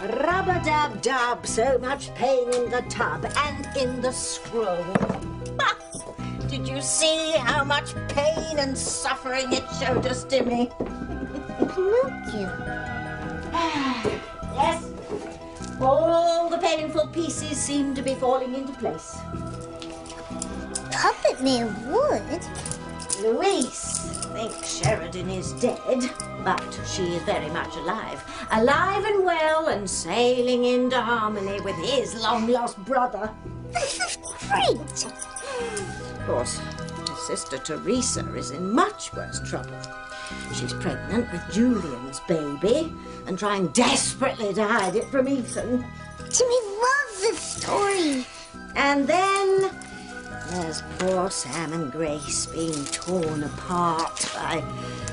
Rub-a-dub-dub, so much pain in the tub and in the scroll. Did you see how much pain and suffering it showed us, Timmy? Pinocchio. Yes, all the painful pieces seem to be falling into place. Puppet Man would. Louise thinks Sheridan is dead, but she is very much alive. Alive and well and sailing into harmony with his long-lost brother. This is great. Of course, his sister Teresa is in much worse trouble. She's pregnant with Julian's baby and trying desperately to hide it from Ethan. Timmy loves this story. And then there's poor Sam and Grace being torn apart by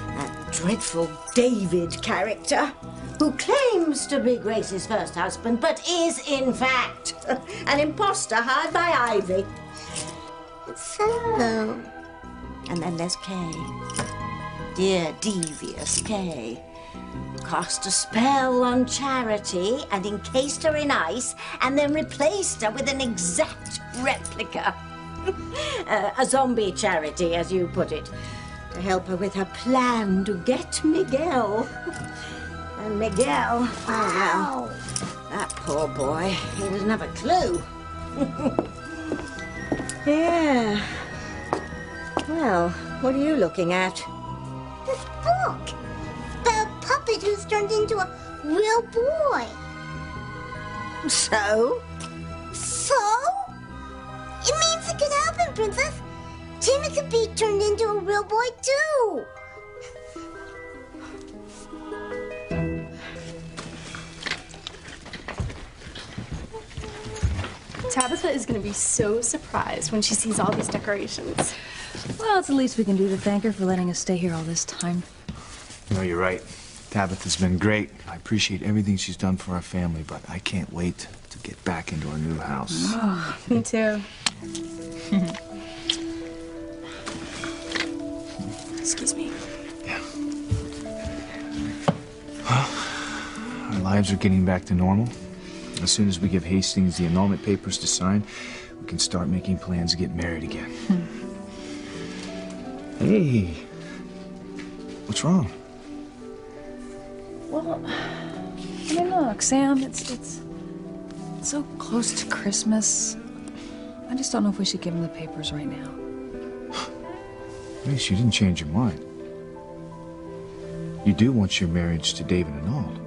that dreadful David character who claims to be Grace's first husband but is, in fact, an imposter hired by Ivy. So... And then there's Kay. Dear, devious Kay. Cast a spell on Charity and encased her in ice and then replaced her with an exact replica. A zombie Charity, as you put it, to help her with her plan to get Miguel. And Miguel, oh well, that poor boy, he doesn't have a clue. Yeah. Well, what are you looking at? This book. The puppet who's turned into a real boy. So? So? It means it could happen, Princess. Timmy could be turned into a real boy, too. Tabitha is going to be so surprised when she sees all these decorations. Well, it's the least we can do to thank her for letting us stay here all this time. No, you're right. Tabitha's been great. I appreciate everything she's done for our family, but I can't wait to get back into our new house. Oh, me too. Excuse me. Yeah. Well, our lives are getting back to normal. As soon as we give Hastings the annulment papers to sign, we can start making plans to get married again. Hey, what's wrong? Well, I mean, look, Sam, it's so close to Christmas. I just don't know if we should give him the papers right now. At least you didn't change your mind. You do want your marriage to David annulled.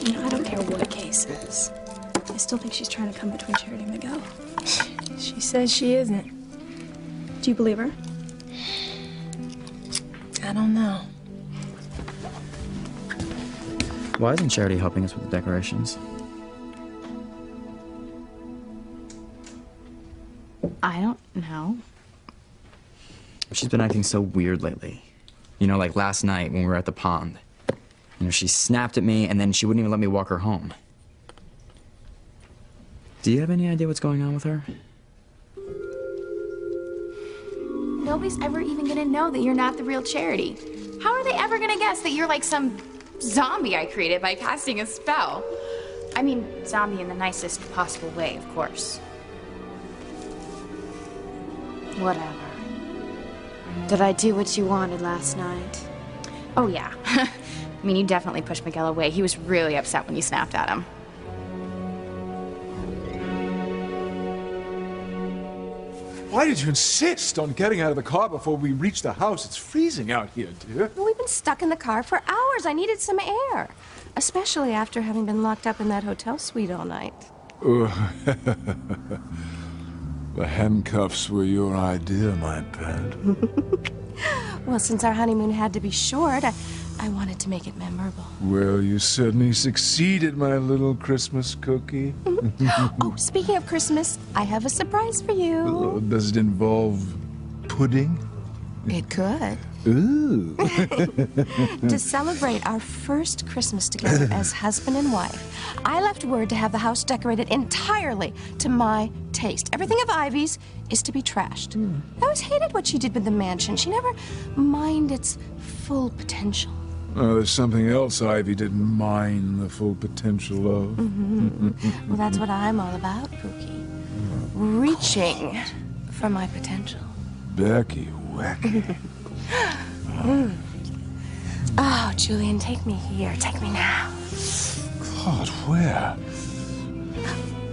You know, I don't care what Kay says. I still think she's trying to come between Charity and Miguel. She says she isn't. Do you believe her? I don't know. Why isn't Charity helping us with the decorations? I don't know. She's been acting so weird lately. You know, like last night when we were at the pond. You know, she snapped at me and then she wouldn't even let me walk her home. Do you have any idea what's going on with her? Nobody's ever even gonna know that you're not the real Charity. How are they ever gonna guess that you're like some zombie I created by casting a spell? I mean, zombie in the nicest possible way, of course. Whatever. Did I do what you wanted last night? Oh, yeah. I mean, you definitely pushed Miguel away. He was really upset when you snapped at him. Why did you insist on getting out of the car before we reach the house? It's freezing out here, dear. Well, we've been stuck in the car for hours. I needed some air. Especially after having been locked up in that hotel suite all night. The handcuffs were your idea, my pet. Well, since our honeymoon had to be short, I wanted to make it memorable. Well, you certainly succeeded, my little Christmas cookie. Oh, speaking of Christmas, I have a surprise for you. Does it involve pudding? It could. Ooh. To celebrate our first Christmas together as husband and wife, I left word to have the house decorated entirely to my taste. Everything of Ivy's is to be trashed. I always hated what she did with the mansion. She never mined its full potential. Oh, there's something else Ivy didn't mine the full potential of. Well, that's what I'm all about, Pookie. Reaching for my potential. Becky Wacky. Oh, Julian, take me here. Take me now. God, where?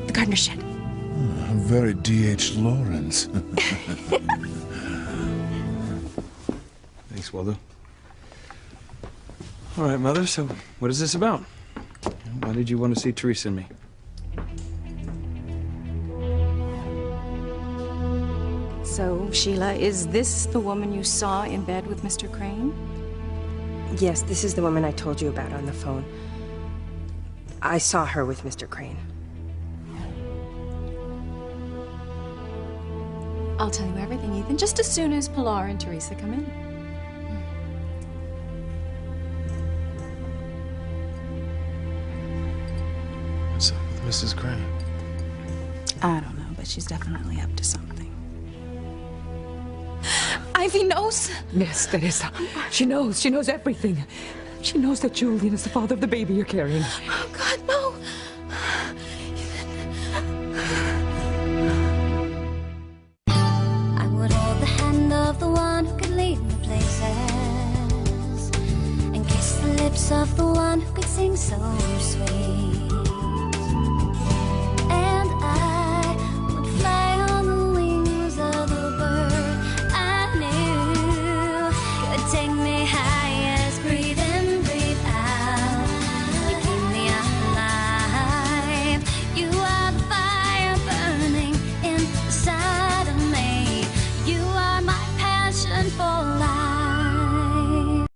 The gardener shed. Very D.H. Lawrence. Thanks, Waldo. All right, Mother, so what is this about? Why did you want to see Teresa and me? So, Sheila, is this the woman you saw in bed with Mr. Crane? Yes, this is the woman I told you about on the phone. I saw her with Mr. Crane. I'll tell you everything, Ethan, just as soon as Pilar and Teresa come in. What's up with Mrs. Crane? I don't know, but she's definitely up to something. Ivy knows. Yes, Teresa. She knows. She knows everything. She knows that Julian is the father of the baby you're carrying. Oh, God, no. I would hold the hand of the one who could lead me places, and kiss the lips of the one who could sing so sweet. And I would fly on the wings of the bird I knew could take me highest. Breathe in, breathe out. You keep me alive. You are the fire burning inside of me. You are my passion for life.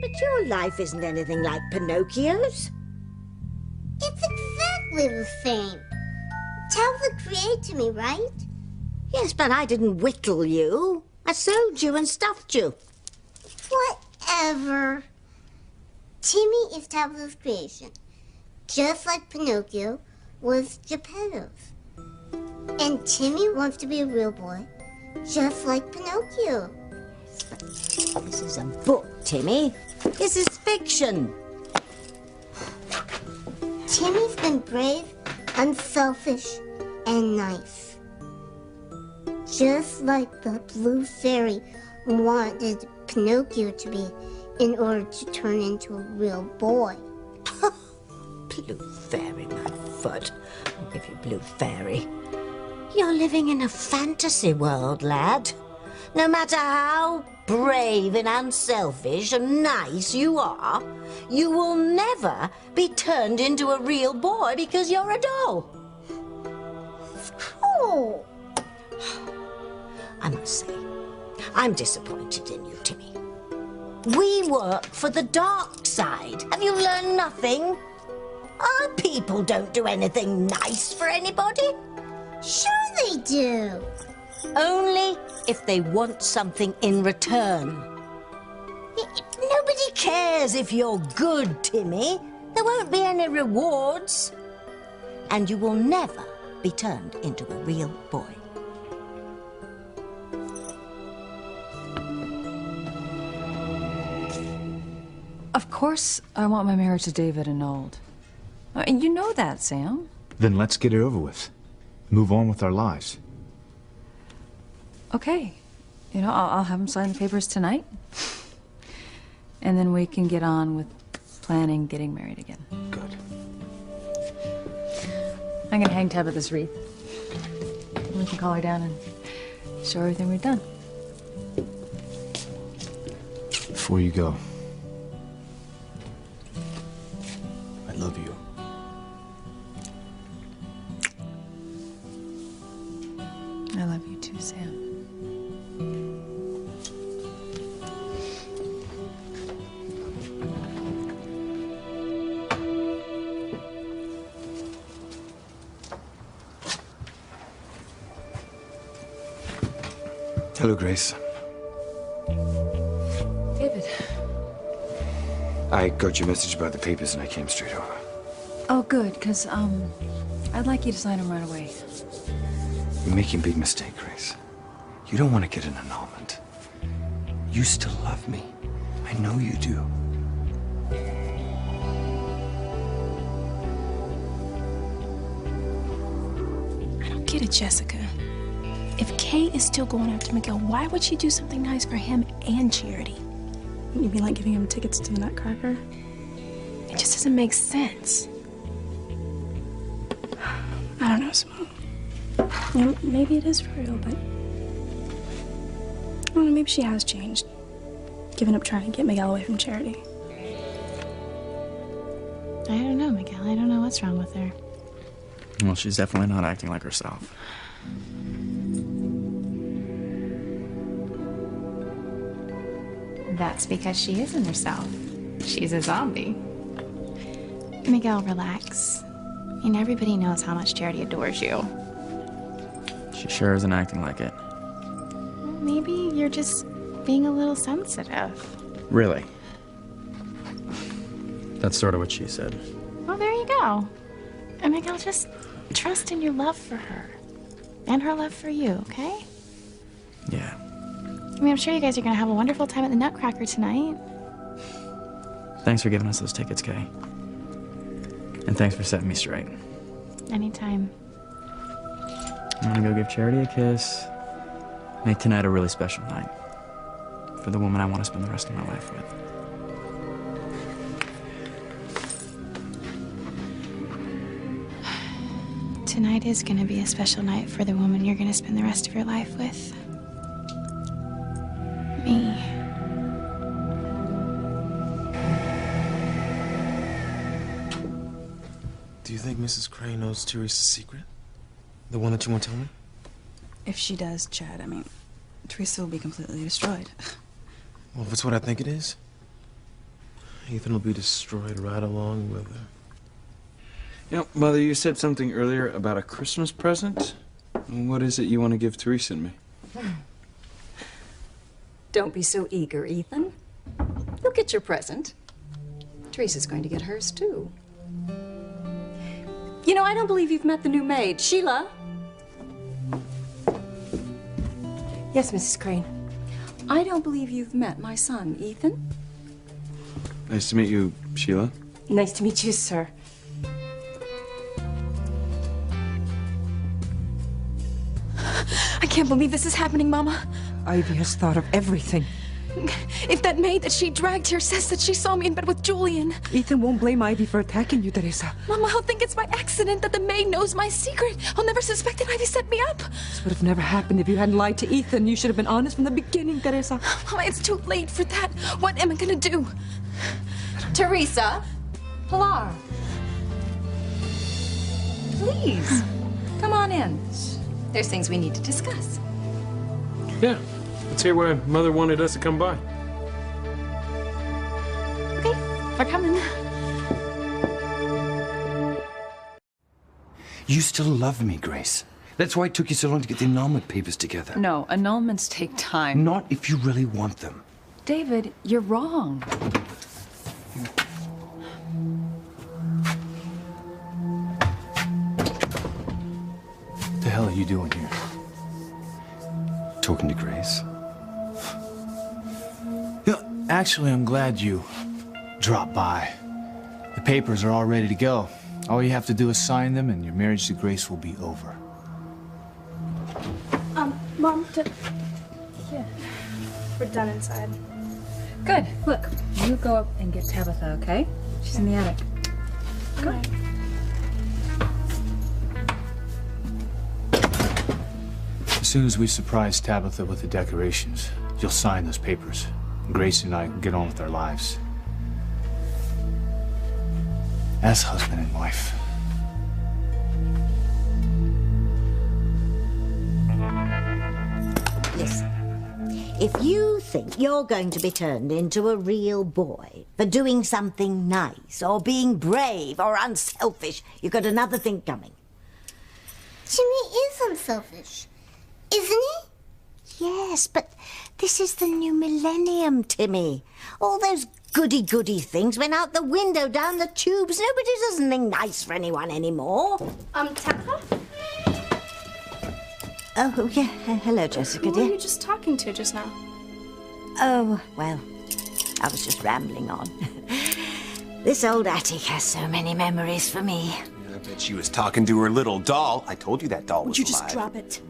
But your life isn't anything like Pinocchio's. It's exactly the same. Talbot created me, right? Yes, but I didn't whittle you. I sewed you and stuffed you. Whatever. Timmy is Talbot's creation, just like Pinocchio was Geppetto's. And Timmy wants to be a real boy, just like Pinocchio. This is a book, Timmy. This is fiction. Timmy's been brave, unselfish, and nice. Just like the blue fairy wanted Pinocchio to be in order to turn into a real boy. Blue fairy, my foot. I'll give you blue fairy. You're living in a fantasy world, lad. No matter how brave and unselfish and nice you are, you will never be turned into a real boy because you're a doll. Oh, I must say, I'm disappointed in you, Timmy. We work for the dark side. Have you learned nothing? Our people don't do anything nice for anybody. sure they do. Only if they want something in return. Nobody cares if you're good, Timmy. There won't be any rewards. And you will never be turned into a real boy. Of course, I want my marriage to David annulled. And you know that, Sam. Then let's get it over with. Move on with our lives. Okay. You know, I'll have him sign the papers tonight. And then we can get on with planning getting married again. Good. I'm gonna hang Tabitha's wreath. We can call her down and show her everything we've done. Before you go, I love you. I love you too, Sam. Hello, Grace. David. I got your message about the papers and I came straight over. Oh, good, because, I'd like you to sign them right away. You're making a big mistake, Grace. You don't want to get an annulment. You still love me. I know you do. I don't get it, Jessica. If Kay is still going after Miguel, why would she do something nice for him and Charity? You mean like giving him tickets to the Nutcracker? It just doesn't make sense. I don't know, Simone. You know, maybe it is for real, but I don't know, maybe she has changed. Given up trying to get Miguel away from Charity. I don't know, Miguel. I don't know what's wrong with her. Well, she's definitely not acting like herself. That's because she isn't herself. She's a zombie. Miguel, relax. I mean, everybody knows how much Charity adores you. She sure isn't acting like it. Maybe you're just being a little sensitive. Really? That's sort of what she said. Well, there you go. And Miguel, just trust in your love for her. And her love for you, okay? Yeah. I mean, I'm sure you guys are gonna have a wonderful time at the Nutcracker tonight. Thanks for giving us those tickets, Kay. And thanks for setting me straight. Anytime. I'm gonna go give Charity a kiss. Make tonight a really special night. For the woman I want to spend the rest of my life with. Tonight is gonna be a special night for the woman you're gonna spend the rest of your life with. Me. Do you think Mrs. Crane knows Teresa's secret? The one that you won't tell me? If she does, Chad, I mean, Teresa will be completely destroyed. Well, if it's what I think it is, Ethan will be destroyed right along with her. You know, Mother, you said something earlier about a Christmas present. What is it you want to give Teresa and me? Don't be so eager, Ethan. You'll get your present. Teresa's going to get hers, too. You know, I don't believe you've met the new maid. Sheila? Yes, Mrs. Crane. I don't believe you've met my son, Ethan. Nice to meet you, Sheila. Nice to meet you, sir. I can't believe this is happening, Mama. Ivy has thought of everything. If that maid that she dragged here says that she saw me in bed with Julian. Ethan won't blame Ivy for attacking you, Teresa. Mama, he'll think it's by accident that the maid knows my secret. I'll never suspect that Ivy set me up. This would have never happened if you hadn't lied to Ethan. You should have been honest from the beginning, Teresa. Mama, it's too late for that. What am I gonna do? Teresa? Pilar? Please, come on in. There's things we need to discuss. Yeah. Let's hear why Mother wanted us to come by. Okay, we're coming. You still love me, Grace. That's why it took you so long to get the annulment papers together. No, annulments take time. Not if you really want them. David, you're wrong. What the hell are you doing here? Talking to Grace. Yeah, actually, I'm glad you dropped by. The papers are all ready to go. All you have to do is sign them, and your marriage to Grace will be over. Mom, yeah, we're done inside. Good. Look, you go up and get Tabitha, okay? She's in the attic. Go. As soon as we surprise Tabitha with the decorations, you'll sign those papers. And Grace and I can get on with our lives. As husband and wife. Listen, if you think you're going to be turned into a real boy for doing something nice or being brave or unselfish, you've got another thing coming. Jimmy is unselfish, isn't he? Yes, but This is the new millennium, Timmy. All those goody-goody things went out the window down the tubes. Nobody does anything nice for anyone anymore. Tabitha? Oh, yeah. Hello, Jessica, Who dear. were you just talking to just now? Oh, well, I was just rambling on. This old attic has so many memories for me. I bet she was talking to her little doll. I told you that doll was Would you just alive. drop it?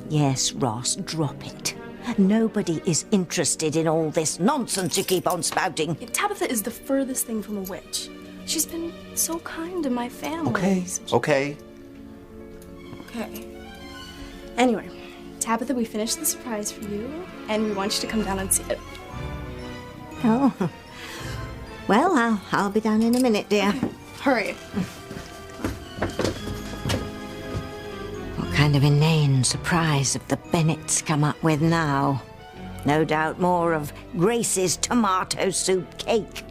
Yes, Ross, drop it. Nobody is interested in all this nonsense you keep on spouting. Tabitha is the furthest thing from a witch. She's been so kind to my family. Okay, okay. Okay. Anyway, Tabitha, we finished the surprise for you, and we want you to come down and see it. Oh. Well, I'll be down in a minute, dear. Hurry. What kind of inane surprise have the Bennetts come up with now? No doubt more of Grace's tomato soup cake.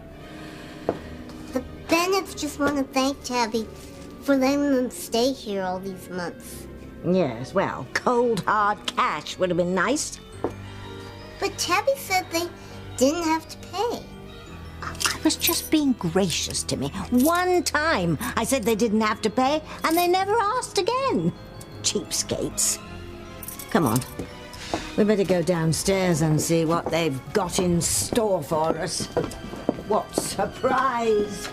The Bennetts just want to thank Tabby for letting them stay here all these months. Yes, well, cold, hard cash would have been nice. But Tabby said they didn't have to pay. I was just being gracious to me. One time I said they didn't have to pay, and they never asked again. Cheapskates. Come on. We better go downstairs and see what they've got in store for us. What surprise!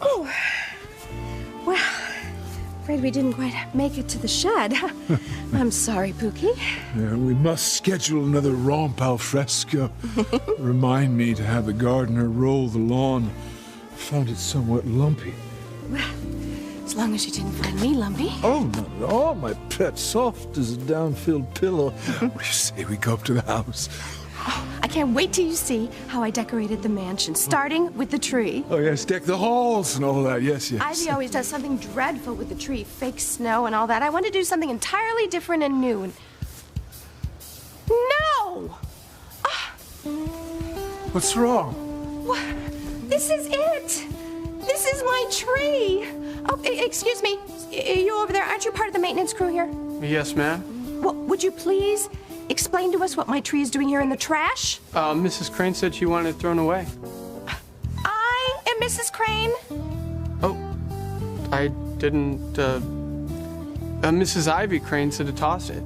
Oh. Well, afraid we didn't quite make it to the shed. I'm sorry, Pookie. Yeah, we must schedule another romp al fresco. Remind me to have the gardener roll the lawn. Found it somewhat lumpy. Well, as long as you didn't find me lumpy. Oh, not at all, my pet. Soft as a down-filled pillow. What do you say we go up to the house? I can't wait till you see how I decorated the mansion, starting with the tree. Oh, yes, deck the halls and all that. Yes, yes. Ivy always does something dreadful with the tree, fake snow and all that. I want to do something entirely different and new. And... No! What's wrong? What? This is it! This is my tree! Oh, excuse me. You over there, aren't you part of the maintenance crew here? Yes, ma'am. Well, would you please explain to us what my tree is doing here in the trash? Mrs. Crane said she wanted it thrown away. I am Mrs. Crane. Oh, I didn't, Mrs. Ivy Crane said to toss it.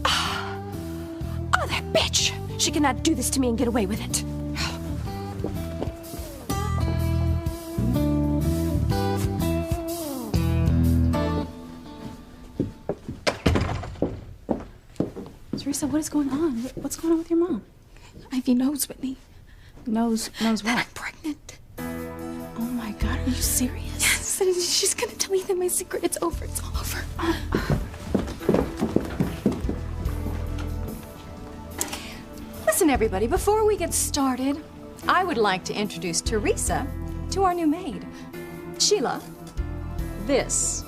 Oh, that bitch! She cannot do this to me and get away with it. Teresa, what is going on? What's going on with your mom? Ivy knows, Whitney. Knows what? I'm pregnant. Oh my God, are you serious? Yes, and she's gonna tell me that my secret. It's over. It's all over. Listen, everybody, before we get started, I would like to introduce Teresa to our new maid. Sheila, this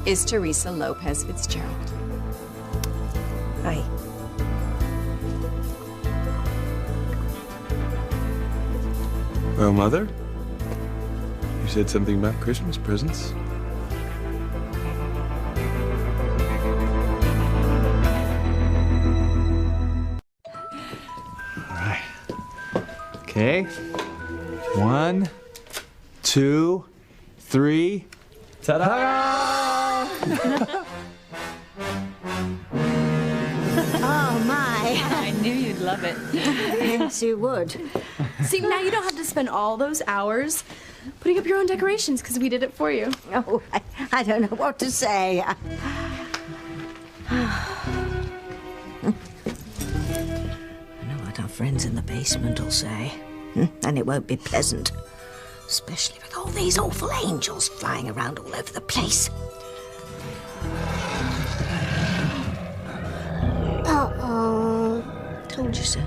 is Teresa Lopez Fitzgerald. Hi. Well, Mother, you said something about Christmas presents. Okay. 1, 2, 3. Ta-da! Oh, my. I knew you'd love it. Yes, you would. See, now you don't have to spend all those hours putting up your own decorations because we did it for you. Oh, I don't know what to say. I know what our friends in the basement will say. And it won't be pleasant. Especially with all these awful angels flying around all over the place. Uh-oh. Told you so.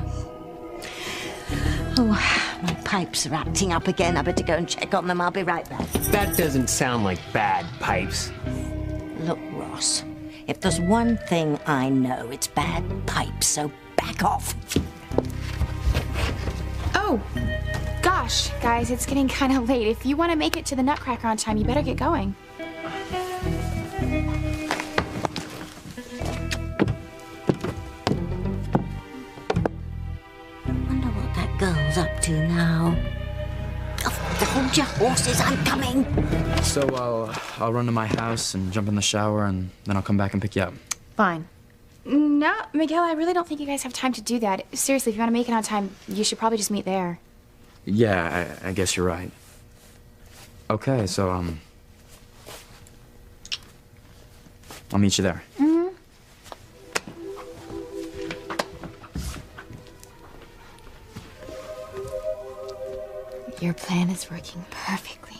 Oh, my pipes are acting up again. I better go and check on them. I'll be right back. That doesn't sound like bad pipes. Look, Ross, if there's one thing I know, it's bad pipes, so back off. Oh, gosh, guys, it's getting kind of late. If you want to make it to the Nutcracker on time, you better get going. up to now? Oh, hold your horses, I'm coming. So I'll run to my house and jump in the shower, and then I'll come back and pick you up. Fine. No, Miguel, I really don't think you guys have time to do that. Seriously, if you want to make it on time, you should probably just meet there. Yeah, I guess you're right. Okay, so I'll meet you there. Mm-hmm. Your plan is working perfectly.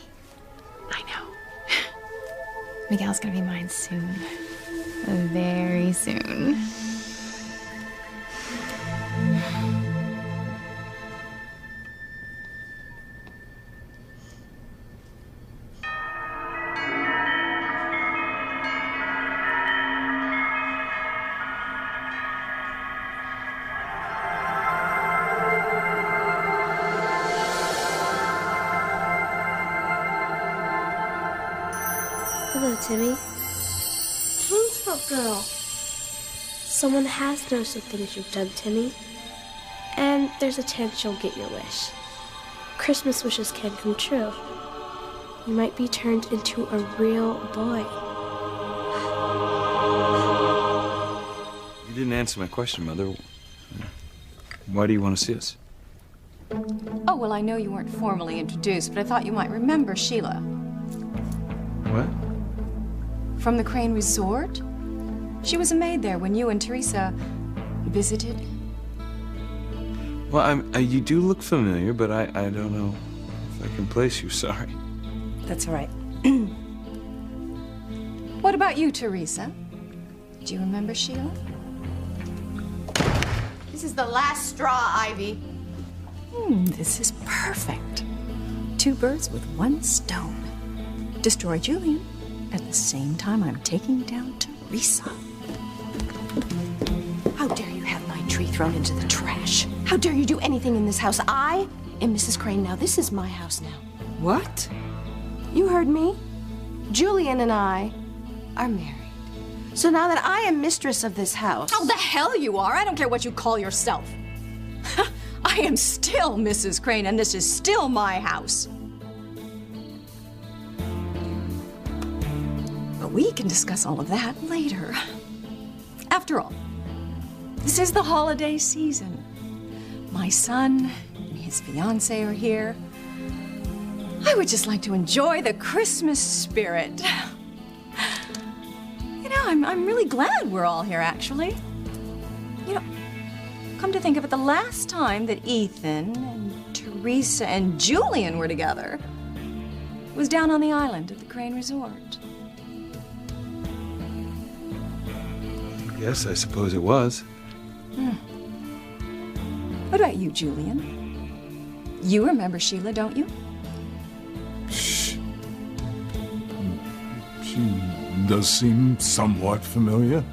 I know. Miguel's gonna be mine soon. Very soon. Hello, Timmy. What's up, girl? Someone has noticed the things you've done, Timmy. And there's a chance you'll get your wish. Christmas wishes can come true. You might be turned into a real boy. You didn't answer my question, Mother. Why do you want to see us? Oh, well, I know you weren't formally introduced, but I thought you might remember Sheila. What? From the Crane Resort? She was a maid there when you and Teresa visited. Well, you do look familiar, but I don't know if I can place you. Sorry. That's all right. What about you, Teresa? Do you remember Sheila? This is the last straw, Ivy. This is perfect. 2 birds with 1 stone. Destroy Julian. At the same time, I'm taking down Teresa. How dare you have my tree thrown into the trash? How dare you do anything in this house? I am Mrs. Crane now. This is my house now. What? You heard me. Julian and I are married. So now that I am mistress of this house... Oh, the hell you are! I don't care what you call yourself. I am still Mrs. Crane, and this is still my house. But we can discuss all of that later. After all, this is the holiday season. My son and his fiancée are here. I would just like to enjoy the Christmas spirit. You know, I'm really glad we're all here, actually. You know, come to think of it, the last time that Ethan and Teresa and Julian were together was down on the island at the Crane Resort. Yes, I suppose it was. What about you, Julian? You remember Sheila, don't you? She does seem somewhat familiar.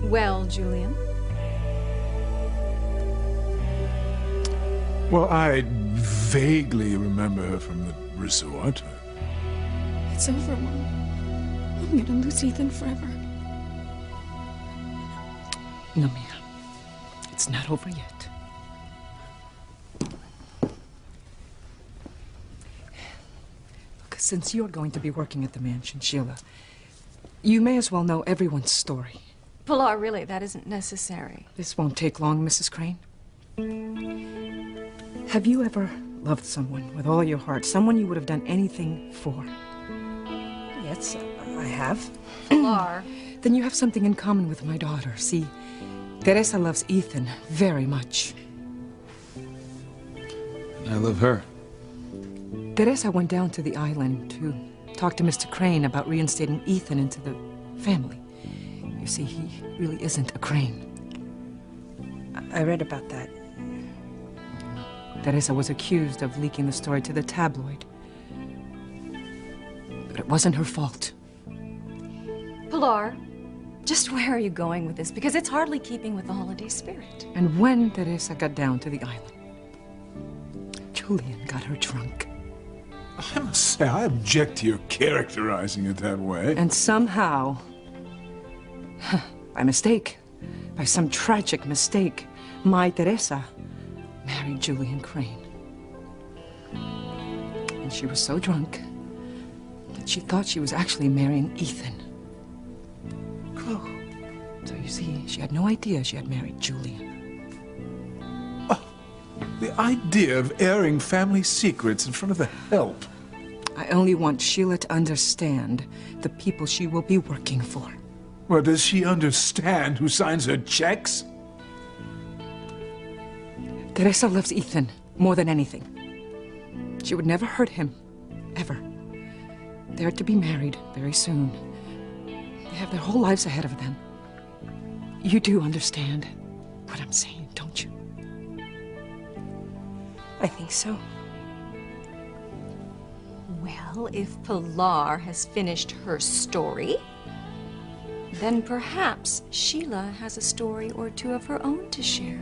Well, Julian. Well, I vaguely remember her from the resort. It's over, Mom. I'm gonna lose Ethan forever. No, Mia. It's not over yet. Look, since you're going to be working at the mansion, Sheila, you may as well know everyone's story. Pilar, really, that isn't necessary. This won't take long, Mrs. Crane. Have you ever loved someone with all your heart? Someone you would have done anything for? Yes, I have. Pilar. Then you have something in common with my daughter. See, Teresa loves Ethan very much. I love her. Teresa went down to the island to talk to Mr. Crane about reinstating Ethan into the family. You see, he really isn't a Crane. I read about that. Teresa was accused of leaking the story to the tabloid. But it wasn't her fault. Pilar, just where are you going with this? Because it's hardly keeping with the holiday spirit. And when Teresa got down to the island, Julian got her drunk. I must say, I object to your characterizing it that way. And somehow, by mistake, by some tragic mistake, my Teresa married Julian Crane. And she was so drunk that she thought she was actually marrying Ethan. Oh. So you see, she had no idea she had married Julian. The idea of airing family secrets in front of the help. I only want Sheila to understand the people she will be working for. Well, does she understand who signs her checks? Teresa loves Ethan more than anything. She would never hurt him, ever. They're to be married very soon. They have their whole lives ahead of them. You do understand what I'm saying, don't you? I think so. Well, if Pilar has finished her story, then perhaps Sheila has a story or two of her own to share.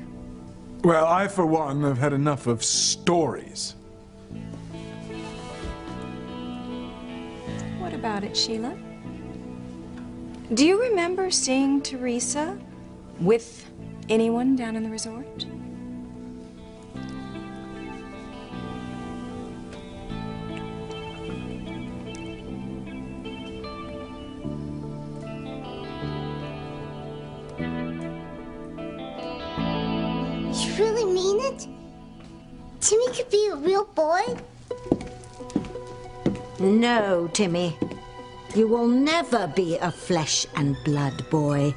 Well, I, for one, have had enough of stories. What about it, Sheila? Do you remember seeing Teresa with anyone down in the resort? You really mean it? Timmy could be a real boy? No, Timmy. You will never be a flesh and blood boy.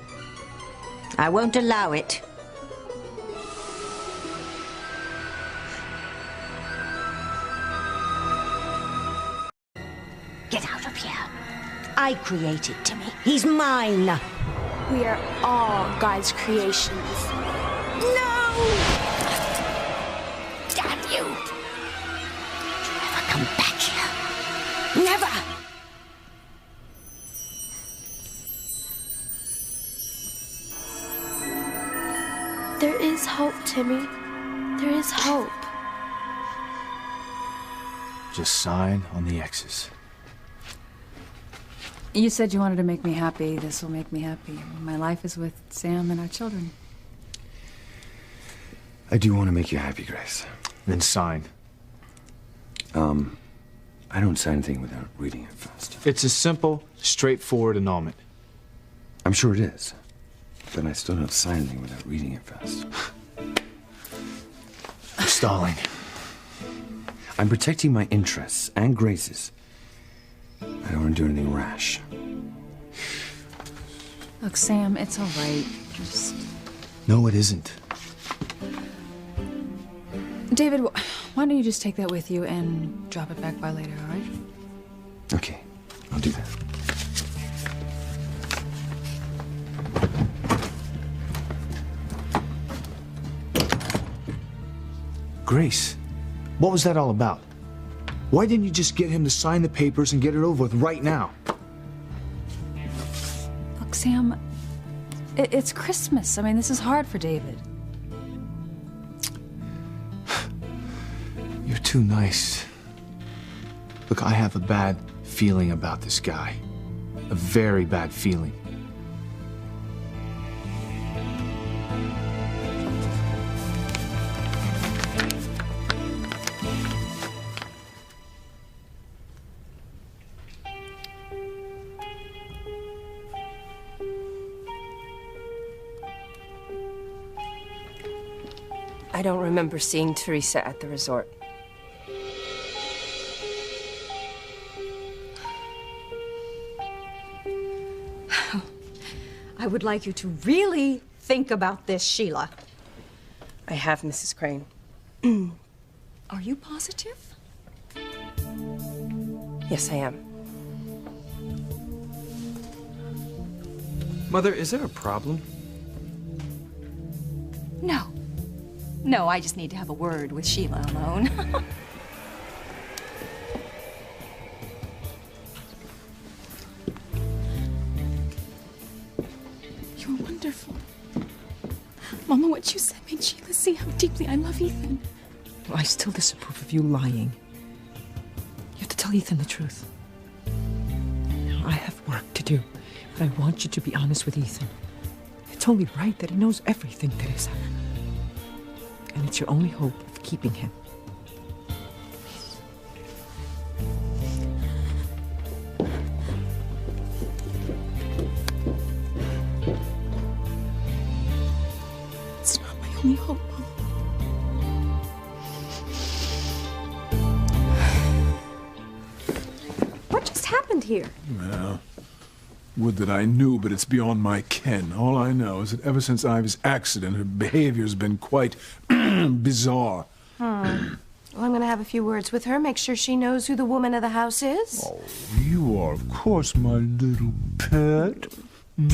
I won't allow it. Get out of here. I created Timmy. He's mine. We are all God's creations. No! Damn you! You never come back here. Never! There is hope, Timmy. There is hope. Just sign on the X's. You said you wanted to make me happy. This will make me happy. My life is with Sam and our children. I do want to make you happy, Grace. Then sign. I don't sign anything without reading it first. It's a simple, straightforward annulment. I'm sure it is. But I still don't sign anything without reading it first. Stalling. I'm protecting my interests and Grace's. I don't want to do anything rash. Look, Sam, it's all right. Just... No, it isn't. David, why don't you just take that with you and drop it back by later, all right? Okay, I'll do that. Grace, what was that all about? Why didn't you just get him to sign the papers and get it over with right now? Look, Sam, it's Christmas. I mean, this is hard for David. You're too nice. Look, I have a bad feeling about this guy. A very bad feeling. I don't remember seeing Teresa at the resort. I would like you to really think about this, Sheila. I have, Mrs. Crane. Are you positive? Yes, I am. Mother, is there a problem? No. No, I just need to have a word with Sheila alone. You're wonderful. Mama, what you said made Sheila see how deeply I love Ethan. I still disapprove of you lying. You have to Tell Ethan the truth. I have work to do, but I want you to be honest with Ethan. It's only right that he knows everything, Teresa. And it's your only hope of keeping him. It's not my only hope, Mom. What just happened here? Well, would that I knew, but it's beyond my ken. All I know is that ever since Ivy's accident, her behavior's been quite bizarre. Well, I'm going to have a few words with her, make sure she knows who the woman of the house is. Oh, you are, of course, my little pet.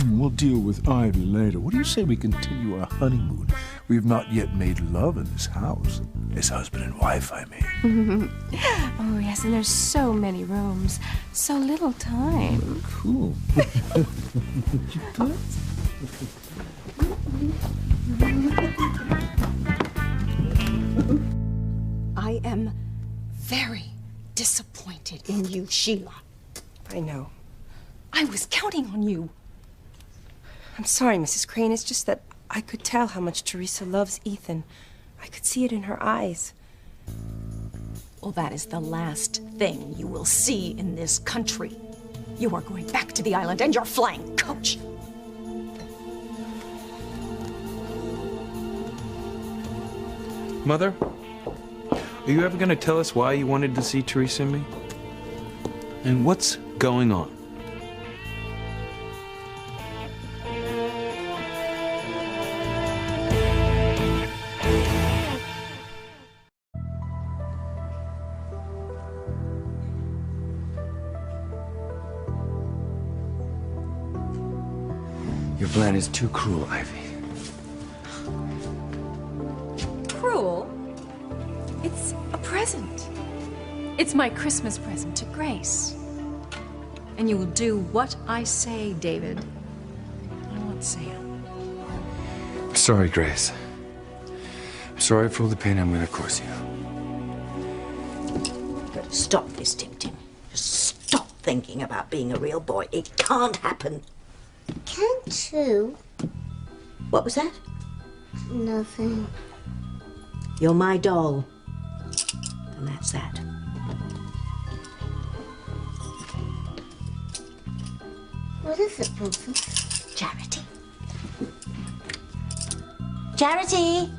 We'll deal with Ivy later. What do you say we continue our honeymoon? We've not yet made love in this house. As husband and wife, I mean. Oh, yes, and there's so many rooms, so little time. Cool. I am very disappointed in you, Sheila. I know. I was counting on you. I'm sorry, Mrs. Crane. It's just that I could tell how much Teresa loves Ethan. I could see it in her eyes. Well, that is the last thing you will see in this country. You are going back to the island and you're flying coach. Mother, are you ever going to tell us why you wanted to see Teresa and me? And what's going on? Your plan is too cruel, Ivy. Cruel? It's a present. It's my Christmas present to Grace. And you will do what I say, David. I want Sam. I'm sorry, Grace. I'm sorry for all the pain I'm going to cause you. But stop this, Tim Tim. Just stop thinking about being a real boy. It can't happen. Can't you? What was that? Nothing. You're my doll. And that's that. What is it, Princess? Charity. Charity!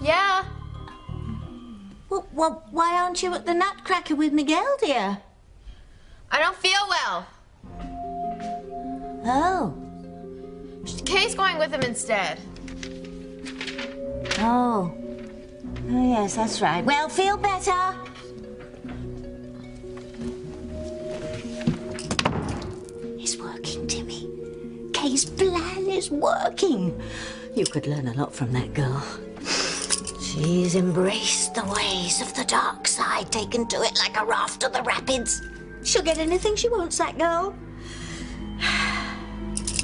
Yeah? Well, why aren't you at the Nutcracker with Miguel, dear? I don't feel well. Oh. Kay's going with him instead. Oh. Oh, yes, that's right. Well, feel better. It's working, Timmy. Kay's plan is working. You could learn a lot from that girl. She's embraced the ways of the dark side, taken to it like a raft to the rapids. She'll get anything she wants, that girl.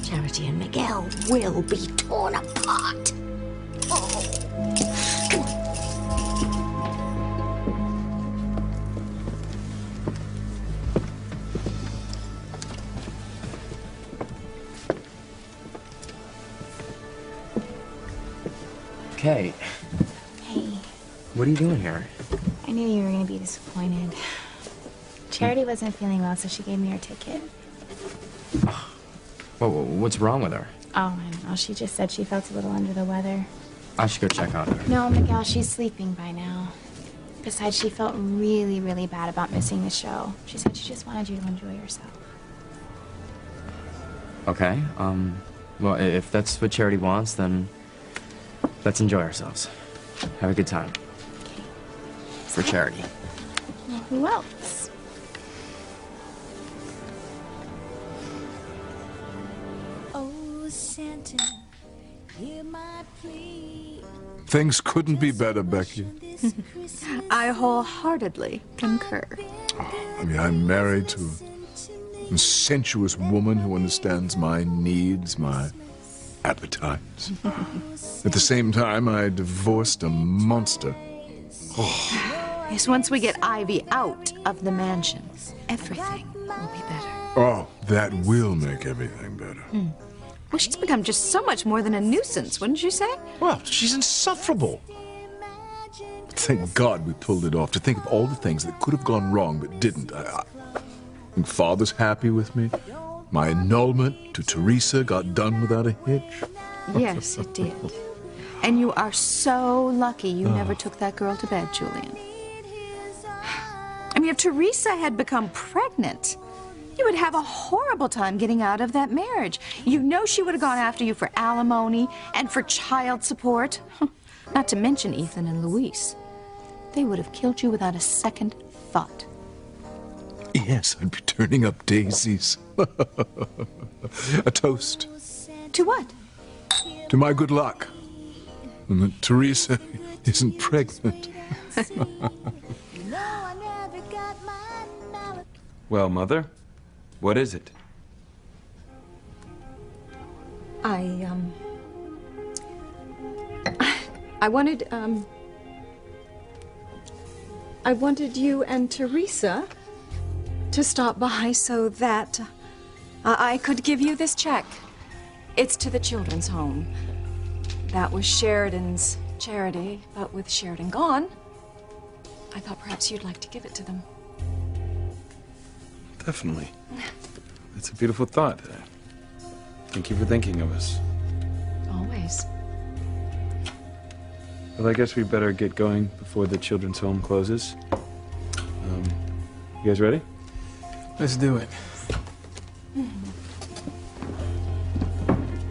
Charity and Miguel will be torn apart. Oh. Come on. Kay, Hey, what are you doing here? I knew you were going to be disappointed. Charity wasn't feeling well, so she gave me her ticket. What's wrong with her? Oh, I don't know. She just said she felt a little under the weather. I should go check on her. No, Miguel, she's sleeping by now. Besides, she felt really, really bad about missing the show. She said she just wanted you to enjoy yourself. Okay, well, if that's what Charity wants, then let's enjoy ourselves. Have a good time. Okay. For Charity. Well, who else? Oh, Santa, hear my plea. Things couldn't be better, Becky. I wholeheartedly concur. I mean, I'm married to a sensuous woman who understands my needs, my appetites. At the same time, I divorced a monster. Oh, Yes, once we get Ivy out of the mansion, everything will be better. Oh, that will make everything better. Well, she's become just so much more than a nuisance, wouldn't you say? Well, she's insufferable. Thank God we pulled it off. To think of all the things that could have gone wrong but didn't. And Father's happy with me. My annulment to Teresa got done without a hitch. Yes, it did. And you are so lucky you never took that girl to bed, Julian. I mean, if Teresa had become pregnant, you would have a horrible time getting out of that marriage. You know she would have gone after you for alimony and for child support. Not to mention Ethan and Luis. They would have killed you without a second thought. Yes, I'd be turning up daisies. A toast. To what? To my good luck. And that Teresa isn't pregnant. Well, Mother, what is it? I wanted you and Teresa to stop by so that I could give you this check. It's to the children's home. That was Sheridan's charity, but with Sheridan gone, I thought perhaps you'd like to give it to them. Definitely. It's a beautiful thought. Thank you for thinking of us. Always. Well, I guess we better get going before the children's home closes. You guys ready? Let's do it.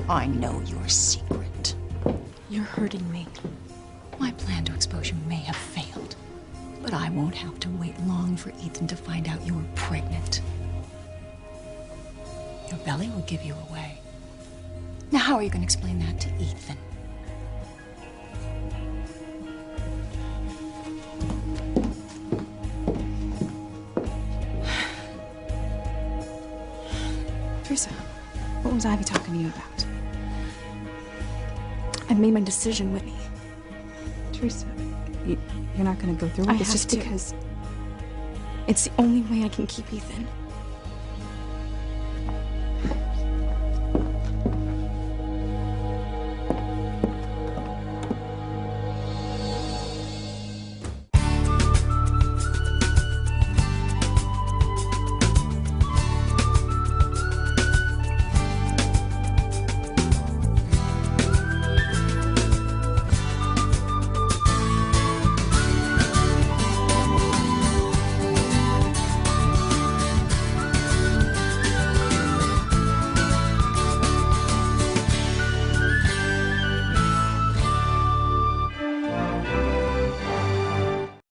I know your secret. You're hurting me. My plan to expose you may have failed, but I won't have to wait long for Ethan to find out you were pregnant. Your belly will give you away. Now, how are you going to explain that to Ethan? Teresa, what was Ivy talking to you about? I've made my decision, Whitney. Teresa, you're not going to go through with I this have just to. because... It's the only way I can keep Ethan.